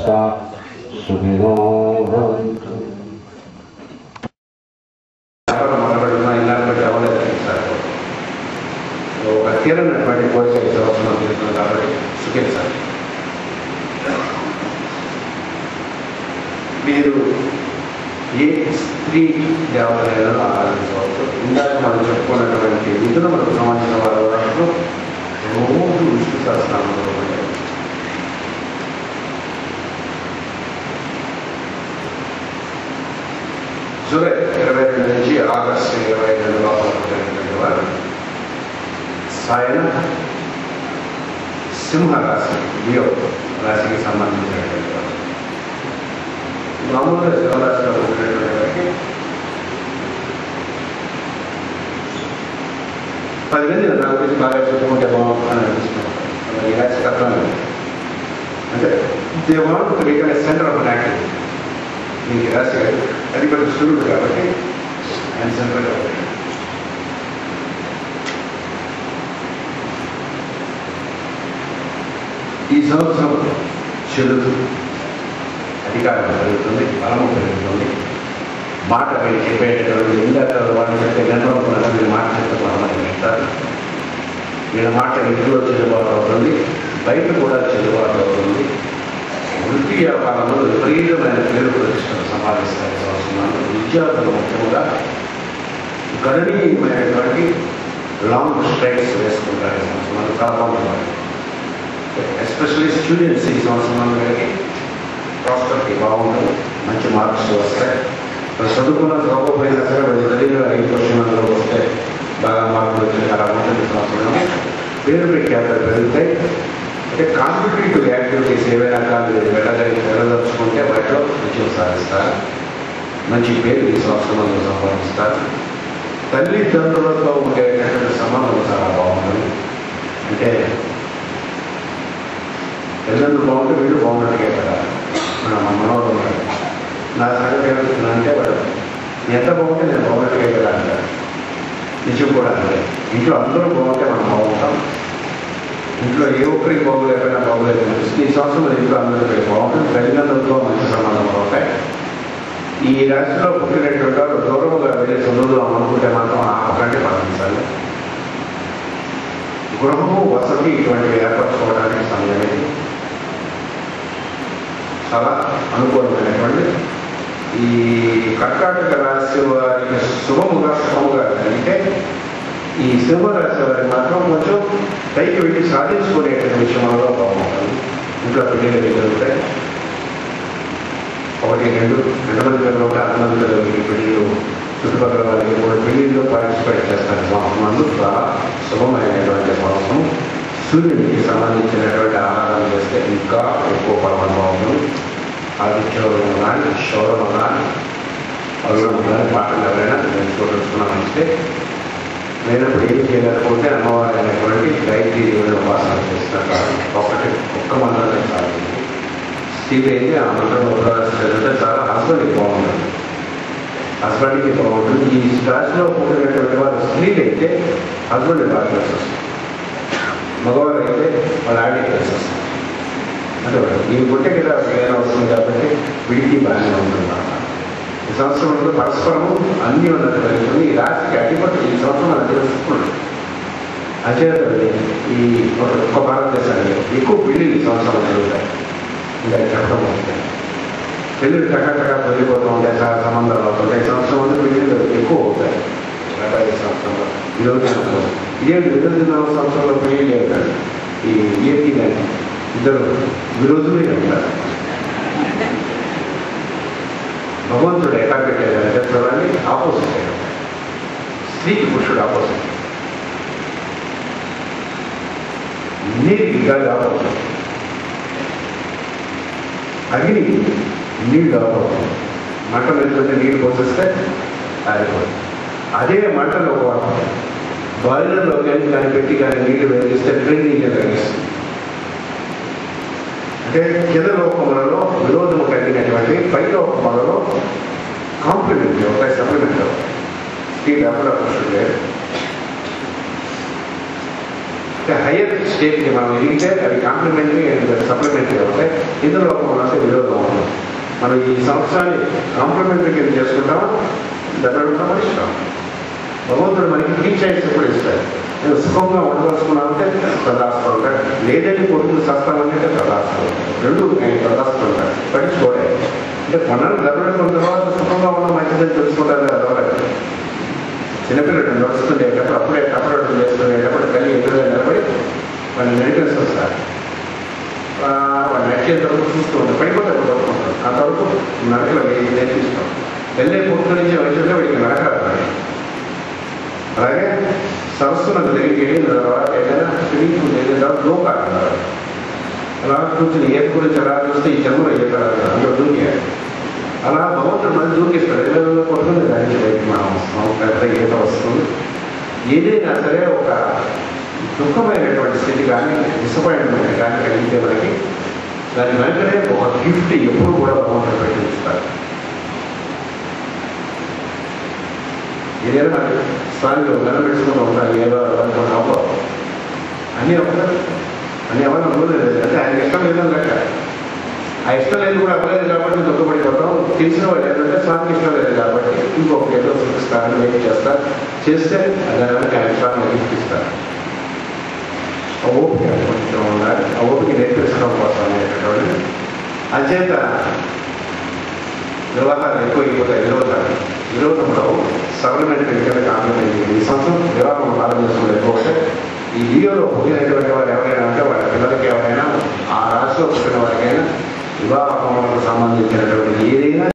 సమస్తా సుఖినో భవంతు. ఒక తీరనటువంటి కోరిక అవసరం జరుగుతుంది కాబట్టి సుఖించాలి. మీరు ఏ స్త్రీ దేవతలను ఆరాధించవచ్చు. ఇందాక మనం చెప్పుకున్నటువంటి విధులకు సంబంధించిన వారి వరకు రోజు విష్ణు సహస్రనామంలో ఉంటాయి. జూలై 22 నుంచి ఆగస్టు 22 లోపల పుట్టినటువంటి వారు సాయన సింహరాశి లియో రాశికి సంబంధించినటువంటి వారు. మామూలుగా సింహరాశిలో ఉన్నటువంటి వారికి 10 మంది నా గురించి బాగా చెప్పుకుంటే బాగుంటుందని అనిపిస్తున్నాను. ఈ రాశి తత్వం అంటే they want to become a centre of an activity. మీకు రాశి అది కొంచెం సూర్యుడు కాబట్టి ఆయన సెంటర్ కాబట్టి ఈ సంవత్సరం చెడు అధికారం పెరుగుతుంది, బలము పెరుగుతుంది. మాట పై చెప్పేటటువంటి ఇందాక వాళ్ళు చెప్పే గంటలు మీరు మాట చెప్పడం చెప్తారు. వీళ్ళ మాట ఇంట్లో చెల్లుబాటు అవుతుంది, బయట కూడా చెల్లుబాటు అవుతుంది. వృత్తి వ్యాపారంలో విపరీతమైన పేరు ప్రతిష్టలు సంపాదిస్తారు. సంవత్సరాలు విద్యార్థులు ముఖ్యంగా గణనీయమైనటువంటి లాంగ్ స్ట్రైక్స్ వేసుకుంటారు. ఈ సంవత్సరాలు చాలా బాగుంటుంది. ఎస్పెషల్లీ స్టూడెంట్స్ ఈ సంవత్సరాలు కలిగి ప్రాస్పెరిటీ బాగుంటుంది, మంచి మార్క్స్ వస్తాయి. చదువుకున్న చదవకపోయినా సరే వాళ్ళు చదివిన 5 క్వశ్చన్లలో వస్తే బాగా మార్కులు వచ్చి చాలా ఉంటుంది. సంవత్సరం పేరు ప్రఖ్యాతలు పెరుగుతాయి. అంటే కాంపిటేటివ్ యాక్టివిటీస్ ఏవైనా కానీ వెళ్ళదలుచుకుంటే వాటిలో విజయం సాధిస్తారు. మంచి పేరు ఈ సంవత్సరంలో సంపాదిస్తారు. తల్లిదండ్రులతో ఉండేటటువంటి సంబంధం చాలా బాగుంటుంది. అంటే తల్లిదండ్రులు బాగుంటే వీళ్ళు బాగున్నట్టుగా కదా మన మనోడు నా సంగతి ఏమవుతుందంటే వాడు ఎంత బాగుంటే నేను బాగున్నట్టుగా కదా అంటారు. నిజం కూడా అంటే ఇంట్లో అందరూ బాగుంటే మనం బాగుంటాం. ఇంట్లో ఏ ఒక్కరికి బాగోలేకపోయినా బాగోలేదు అనిపిస్తుంది. ఈ సంవత్సరం ఇంట్లో అందరికీ బాగుంటుంది. తల్లిదండ్రులతో మంచి సంబంధం అవుతాయి. ఈ రాశిలో పుట్టినటువంటి వారు దూరంగా వెళ్ళి చదువుదాం అనుకుంటే మాత్రం ఆపకంటే పాటించాలి. గృహము వసతి ఇటువంటివి ఏర్పరచుకోవడానికి సమయమే చాలా అనుకూలమైనటువంటి ఈ కర్కాటక రాశి వారికి శుభముగా శుభముగా అంటే ఈ సింహరాశి వారికి మాత్రం కొంచెం పైకి వెళ్ళి సాధించుకునేటువంటి విషయంలో బాగుంటుంది. ఇంట్లో పెళ్ళిళ్ళు జరుగుతాయి. 1, 2 మంది పిల్లలు ఉంటే 6 మంది పిల్లలకి పెళ్ళిళ్ళు, చుట్టుపక్కల వాళ్ళకి కూడా పెళ్ళిళ్ళు పార్టిసిపేట్ చేస్తారు. సంవత్సరం చాలా శుభమైనటువంటి సంవత్సరం. సూర్యుడికి సంబంధించినటువంటి ఆరాధన చేస్తే ఇంకా ఎక్కువ పరమాత్మ బాగుంటుంది. ఆదిత్యవరం కానీ శౌరం కానీ అరుణం కానీ పాటలు ఎవరైనా నేర్చుకోవడం ఇస్తే లేనప్పుడు ఏం చేయలేకపోతే అమ్మవారి అనేటువంటి గాయత్రీ దేవుని ఉపాసన చేస్తున్నారు. ఒక్క మంత్రాన్ని సాధించింది. స్త్రీలు అయితే ఆ మంత్రం ఉపయోగిస్తే చాలా హస్బెండ్కి బాగుంటుంది. హస్బెండ్కి బాగుంటుంది. ఈ రాశిలో పుట్టినటువంటి వారు స్త్రీలు అయితే హస్బెండ్ బాగా కలిసి వస్తుంది. మగవారు అయితే వాళ్ళ ఆడే కలిసి వస్తుంది. అంటే ఈ పుట్టే కదా ఏదైనా వస్తుంది కాబట్టి వీడికి బాగానే ఉంటుంది. ఈ సంవత్సరంలో పరస్పరము అన్ని ఉన్నది కలుగుతుంది. ఈ రాశికి అడ్డుపట్టు ఈ సంవత్సరం అది తెలుసుకున్నాడు. అంచేత ఈ ఒక్క భారతదేశానికి ఎక్కువ పెళ్ళిళ్ళు ఈ సంవత్సరం జరుగుతాయి. ఇంకా చెప్పడం వస్తాయి. పెళ్ళిళ్ళు టకా పెళ్ళిపోతూ ఉంటాయి. చాలా సంబంధాలు అవుతుంటాయి. ఈ సంవత్సరం వల్ల పెళ్ళిళ్ళు ఎక్కువ అవుతాయి. 25 సంవత్సరంలో ఇదేంటి 29 సంవత్సరంలో పెళ్ళిళ్ళు అవుతాడు. ఈ ఏపీ కానీ ఇద్దరు విరోధులే ఉంటారు. భగవంతుడు ఎట్లా పెట్టాడంటే చూడండి, ఆపోజిట్ స్త్రీకి పురుషుడు ఆపోజిట్, నీటికి గాలి ఆపోజిట్, అగ్ని నీళ్ళు ఆపోజిట్. మంట వెళ్తుంటే నీళ్ళు పోసేస్తే ఆరిపోతుంది. అదే మంటలో బాయిలర్లో కానీ పెట్టి కానీ నీళ్లు వేగిస్తే ట్రైన్ నీళ్ళు కలిగిస్తుంది. అంటే కింద లోకములలో విరోధము కలిగినటువంటి పై లోకములలో కాంప్లిమెంటరీ అవుతాయి, సప్లిమెంటరీ అవుతాయి. స్త్రీలు అప్పుడు పురుషుడు లేదు. అంటే హయ్యర్ స్టేట్కి మనం ఎదిగితే అవి కాంప్లిమెంటరీ అండ్ సప్లిమెంటరీ అవుతాయి. కింద లోకములు అంటే విరోధం మనం ఈ సంవత్సరాన్ని కాంప్లిమెంటరీ కింద చేసుకుంటామా జరగడం మన ఇష్టం. భగవంతుడు మనకి టీచ్ అయితే కూడా ఇస్తాడు. నేను సుఖంగా ఉండదలుచుకున్నామంటే తదాస్తూ ఉంటాడు, లేదంటే కొడుకులు సస్తానంటే తదాస్తూ ఉంటాడు. రెండు తదాస్తూ ఉంటాడు, పట్టించుకోలే. అంటే కొన్నాళ్ళు గర్భపడిన తర్వాత సుఖంగా ఉన్న మంచిదని తెలుసుకుంటారు కదా అదొకటి. చిన్నపిల్లలు నడుస్తుండేటప్పుడు అప్పుడే టపరడు చేసుకునేటప్పుడు తల్లి ఎదురుగా నిలబడి వాళ్ళని మెయింటెన్స్ వస్తారు. వాళ్ళు నడిచేంత వరకు చూస్తూ ఉంటారు, పడిపోతే కొట్టుకుంటారు. ఆ తర్వాత నడకలు నేర్పిస్తాం. వెళ్ళే పొట్టు నుంచి వచ్చేస్తే వీడికి నడకాలి. అలాగే సరస్సును దగ్గరికి వెళ్ళిన తర్వాత ఏదైనా స్విమ్మింగ్ పూల్ వెళ్ళిన తర్వాత లోకాడుతున్నారు. అలా కూర్చొని ఏది గురించి అలా చూస్తే ఈ జన్మలో ఏదో అందులో దూకారు. అలా భగవంతుడు మనం దూకిస్తాడు. ఏదో కొడుతుంది దానికి బయట మనం పెద్ద ఈత వస్తుంది. ఏదైనా సరే ఒక దుఃఖమైనటువంటి స్థితి కానీ డిసప్పాయింట్మెంట్ కానీ కలిగితే మనకి దాని వెంటనే ఒక గిఫ్ట్ ఎప్పుడు కూడా భగవంతుడు పెట్టిస్తారు. ఏదైనా మనకి స్థానిలో నిలబెట్టుకుంటూ ఉంటాను, ఏదో అవ్వ అన్నీ అవ్వదు, అన్నీ అవ్వాలి అవ్వలేదు. అంటే ఆయనకి ఇష్టం లేదని లెక్క. ఆ ఇష్టం లేదు కూడా అవ్వలేదు కాబట్టి దుఃఖపడిపోతాం. తెలిసిన వాళ్ళు ఏంటంటే స్వామికి ఇష్టం లేదు కాబట్టి ఇంకొక ఏదో చూపిస్తారని వెయిట్ చేస్తారు. చేస్తే దానికి ఆయన స్వామిని గిఫ్టిస్తారు. ఆ ఓపిక కొంచెం ఉండాలి. ఆ ఓపిక నేర్పించడం కోసం అనేటటువంటి అచేత వివాహాలు ఎక్కువ అయిపోతాయి. విరోధంలో సరళమైన కింద కాంప్లిమెంట్. ఈ సంవత్సరం వివాహం భారతదేశంలో ఎక్కువ ఉంటే ఈ వీడియోలో పుట్టినటువంటి వారు ఎవరైనా అంటే వాళ్ళ పిల్లలకి ఎవరైనా ఆ రాశిలో పుట్టిన వారికైనా వివాహ సంబంధించినటువంటి ఏదైనా